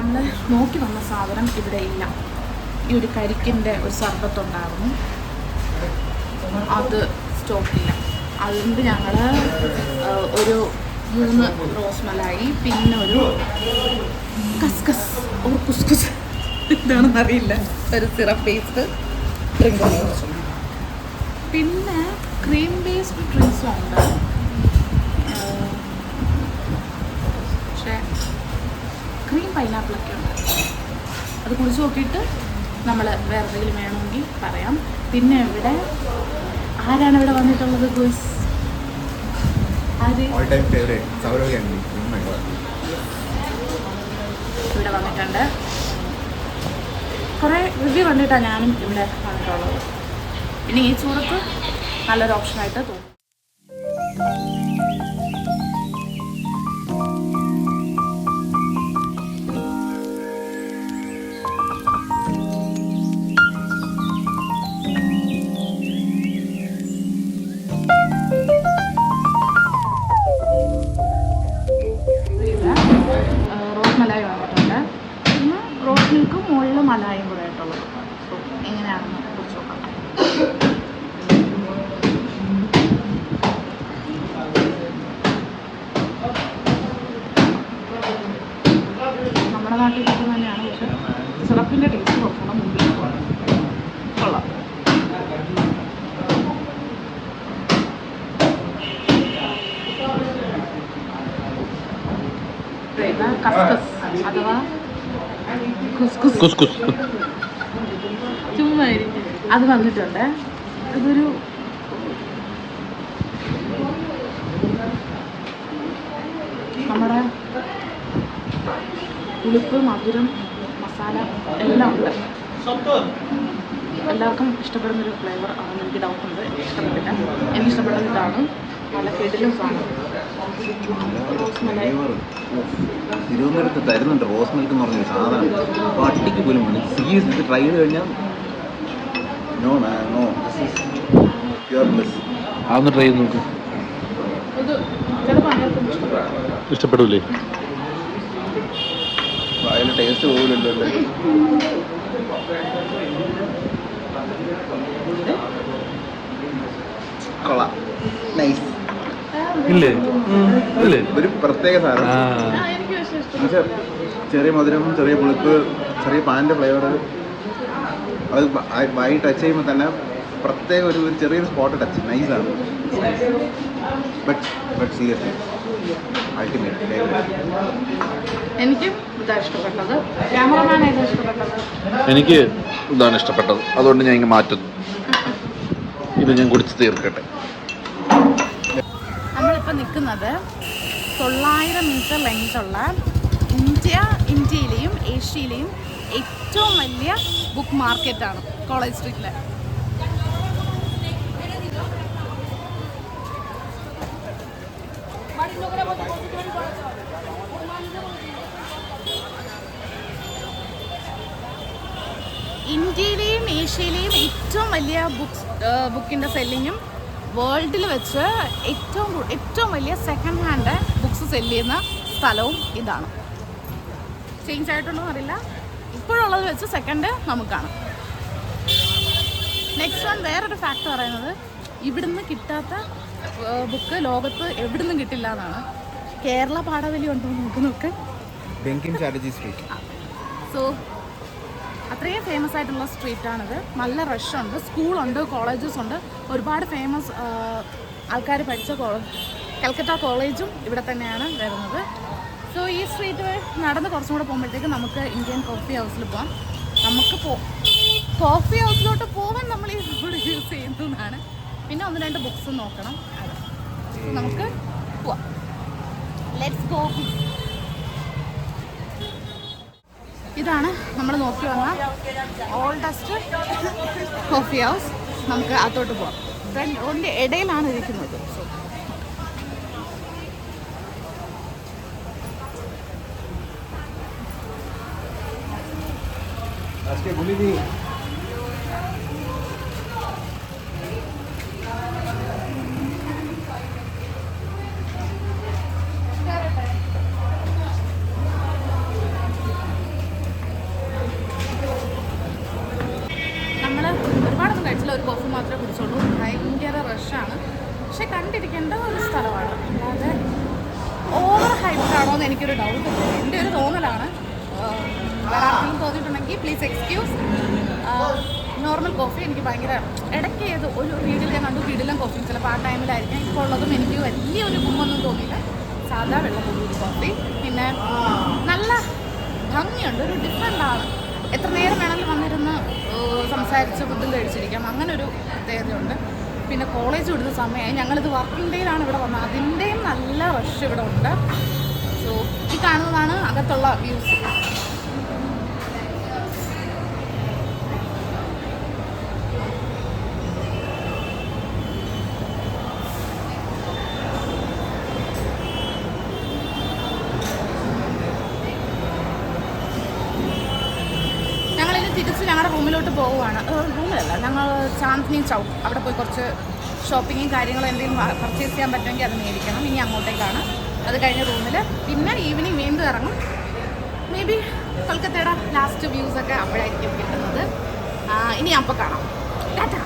നമ്മൾ നോക്കി വന്ന സാധനം ഇവിടെ ഇല്ല. ഈ ഒരു കരിക്കിൻ്റെ ഒരു സർബത്തുണ്ടായിരുന്നു, അത് സ്റ്റോക്കില്ല. അതുകൊണ്ട് ഞങ്ങൾ ഒരു 3 റോസ് മലായി, പിന്നെ ഒരു കസ്കസ് ഒരു കുസ്കുസ് എന്താണെന്ന് അറിയില്ല, ഒരു സിറപ്പ് ബേസ്ഡ് ഡ്രിങ്ക് മേടിച്ചു. പിന്നെ ക്രീം ബേസ്ഡ് ഡ്രിങ്ക്സും ഉണ്ട്. പക്ഷേ ക്രീം പൈനാപ്പിളൊക്കെ ഉണ്ട്. അത് കുടിച്ച് നോക്കിയിട്ട് നമ്മൾ വേറെ എന്തെങ്കിലും വേണമെങ്കിൽ പറയാം. പിന്നെ ഇവിടെ ആരാണ് ഇവിടെ വന്നിട്ടുള്ളത്? ഗുയ്സ് ഇവിടെ വന്നിട്ടുണ്ട്. കുറേ റിവ്യൂ കണ്ടിട്ടാണ് ഞാനും ഇവിടെ വന്നിട്ടുള്ളത്. പിന്നെ ഈ ചൂടത്ത് നല്ലൊരു ഓപ്ഷനായിട്ട് തോന്നും. റോസ് മലായി വന്നിട്ടുണ്ട്. പിന്നെ റോസ് മിൽക്കും മുകളിൽ മലായും കൂടെ ആയിട്ടുള്ളത്. സോ എങ്ങനെയാണെന്ന് കുറിച്ച് നോക്കാം. നമ്മുടെ നാട്ടിൽ കിട്ടുന്ന തന്നെയാണ്, പക്ഷെ സിറപ്പിൻ്റെ ടേസ്റ്റ് കുറച്ചുകൂടെ മുമ്പിൽ കൊള്ളാം. കസ്കസ് അഥവാ കുസ്കുസ് ചുമ്മാ അത് വന്നിട്ടുണ്ട്. ഇതൊരു നമ്മുടെ പുളിപ്പ്, മധുരം, മസാല എല്ലാം ഉണ്ട്. എല്ലാവർക്കും ഇഷ്ടപ്പെടുന്നൊരു ഫ്ലേവർ ആണെന്ന് എനിക്ക് ഡൗട്ടുണ്ട്. ഇഷ്ടപ്പെട്ടില്ല. എനിക്ക് ഇഷ്ടപ്പെട്ടത് ഇതാണ്. നല്ല കിടിലും സാധനം. തിരുവനന്തപുരത്ത് തരുന്നുണ്ട് റോസ് മിൽക്ക് എന്ന് പറഞ്ഞൊരു സാധനം. പട്ടിക്ക് പോലും വേണം. സീരിയസ് ഇത് ട്രൈ ചെയ്ത് കഴിഞ്ഞാൽ അതൊന്ന് ട്രൈ ചെയ്ത് നോക്ക്. ഇഷ്ടപ്പെടൂലേ? അതിൽ ടേസ്റ്റ് പോകില്ലല്ലോ. കൊള്ളാം, നൈസ് ഇല്ലേ? ഒരു പ്രത്യേക സാധനം. ചെറിയ മധുരം, ചെറിയ പുളിപ്പ്, ചെറിയ പാൻ്റെ ഫ്ലേവർ. അത് വായി ടച്ച് ചെയ്യുമ്പോൾ തന്നെ പ്രത്യേക ഒരു ചെറിയൊരു സ്പോട്ട് ടച്ച്. നൈസാണ്. But seriously ultimate. എനിക്കും ഇതാണ് ഇഷ്ടപ്പെട്ടത്. ക്യാമറമാൻ ഏതാണ് ഇഷ്ടപ്പെട്ടത്? എനിക്ക് ഇതാണ് ഇഷ്ടപ്പെട്ടത്. അതുകൊണ്ട് ഞാൻ ഇങ്ങനെ മാറ്റുന്നു. ഇത് ഞാൻ കുടിച്ച് തീർക്കട്ടെ. നമ്മളിപ്പോൾ നിൽക്കുന്നത് 900 മീറ്റർ ലെങ്ത്തുള്ള ഇന്ത്യയിലെയും ഏഷ്യയിലെയും ഏറ്റവും വലിയ ബുക്ക് മാർക്കറ്റാണ് കോളേജ് സ്ട്രീറ്റിലെ. ഇന്ത്യയിലെയും ഏഷ്യയിലെയും ഏറ്റവും വലിയ ബുക്കിൻ്റെ സെല്ലിങ്ങും വേൾഡിൽ വെച്ച് ഏറ്റവും വലിയ സെക്കൻഡ് ഹാൻഡ് ബുക്സ് സെല്ല് ചെയ്യുന്ന സ്ഥലവും ഇതാണ്. ചേഞ്ച് ആയിട്ടുണ്ടോ അറിയില്ല. ഇപ്പോഴുള്ളത് വെച്ച് സെക്കൻഡ് നമുക്കാണ്. നെക്സ്റ്റ് വൺ വേറൊരു ഫാക്ട് പറയുന്നത്, ഇവിടുന്ന് കിട്ടാത്ത ബുക്ക് ലോകത്ത് എവിടുന്നും കിട്ടില്ല എന്നാണ്. കേരള പാഠവലി ഉണ്ടോ നോക്ക്. സോ അത്രയും ഫേമസ് ആയിട്ടുള്ള സ്ട്രീറ്റാണിത്. നല്ല റഷുണ്ട്. സ്കൂളുണ്ട്, കോളേജസ് ഉണ്ട്. ഒരുപാട് ഫേമസ് ആൾക്കാർ പഠിച്ച കൽക്കട്ട കോളേജും ഇവിടെ തന്നെയാണ് വരുന്നത്. സോ ഈ സ്ട്രീറ്റ് നടന്ന് കുറച്ചും കൂടെ പോകുമ്പോഴത്തേക്ക് നമുക്ക് ഇന്ത്യൻ കോഫി ഹൗസിൽ പോകാം. നമുക്ക് കോഫി ഹൗസിലോട്ട് പോകാൻ നമ്മൾ ഈ റോഡ് യൂസ് ചെയ്യുന്നതാണ്. പിന്നെ 1-2 ബുക്സ് നോക്കണം. അതെ, നമുക്ക് പോവാം. Let's go. ഇതാണ് നമ്മൾ നോക്കി വന്ന ഓൾഡസ്റ്റ് കോഫി ഹൗസ്. നമുക്ക് അകത്തോട്ട് പോകാം. ഫ്രണ്ട് റോഡിൻ്റെ ഇടയിലാണ് ഇരിക്കുന്നത്. സോ എന്ന് എനിക്കൊരു ഡൗട്ട് ഉണ്ട്. എൻ്റെ ഒരു തോന്നലാണ്. വേറെ ആർക്കെങ്കിലും തോന്നിയിട്ടുണ്ടെങ്കിൽ പ്ലീസ് എക്സ്ക്യൂസ്. നോർമൽ കോഫി എനിക്ക് ഭയങ്കര ഇടയ്ക്ക് ഏത് ഒരു രീതിയിൽ ഞാൻ കണ്ടു കിടിലം കോഫി, ചിലപ്പോൾ ആ ടൈമിലായിരിക്കും. ഇപ്പോൾ ഉള്ളതും എനിക്ക് വലിയൊരു ഗുമ്മൊന്നും തോന്നിയില്ല. സാധാ വെള്ളപ്പൊടി കോഫി. പിന്നെ നല്ല ഭംഗിയുണ്ട്, ഒരു ഡിഫറെൻ്റാണ്. എത്ര നേരം വേണമെങ്കിലും വന്നിരുന്ന് സംസാരിച്ച് ഫുഡും കഴിച്ചിരിക്കാം, അങ്ങനെ ഒരു പ്രത്യേകതയുണ്ട്. പിന്നെ കോളേജ് വിടുന്ന സമയമായി. ഞങ്ങളിത് വർക്കിംഗ് ഡേയിലാണ് ഇവിടെ വന്നത്, അതിൻ്റെയും നല്ല റഷ് ഇവിടെ ഉണ്ട്. സോ ഈ കാണുന്നതാണ് അകത്തുള്ള വ്യൂസ്. തിരിച്ച് ഞങ്ങളുടെ റൂമിലോട്ട് പോവുകയാണ്. റൂമിലല്ല, ഞങ്ങൾ ചാന്ദ്നി ചൗക്ക് അവിടെ പോയി കുറച്ച് ഷോപ്പിങ്ങും കാര്യങ്ങളും എന്തെങ്കിലും പർച്ചേസ് ചെയ്യാൻ പറ്റുമെങ്കിൽ അത് മേടിക്കണം. ഇനി അങ്ങോട്ടേക്കാണ്. അത് കഴിഞ്ഞ റൂമിൽ. പിന്നെ ഈവനിങ് വീണ്ടും ഇറങ്ങും. മേ ബി കൊൽക്കത്തയുടെ ലാസ്റ്റ് വ്യൂസൊക്കെ അപ്പോഴായിരിക്കും കിട്ടുന്നത്. ഇനി അപ്പോൾ കാണാം. ടാറ്റാ.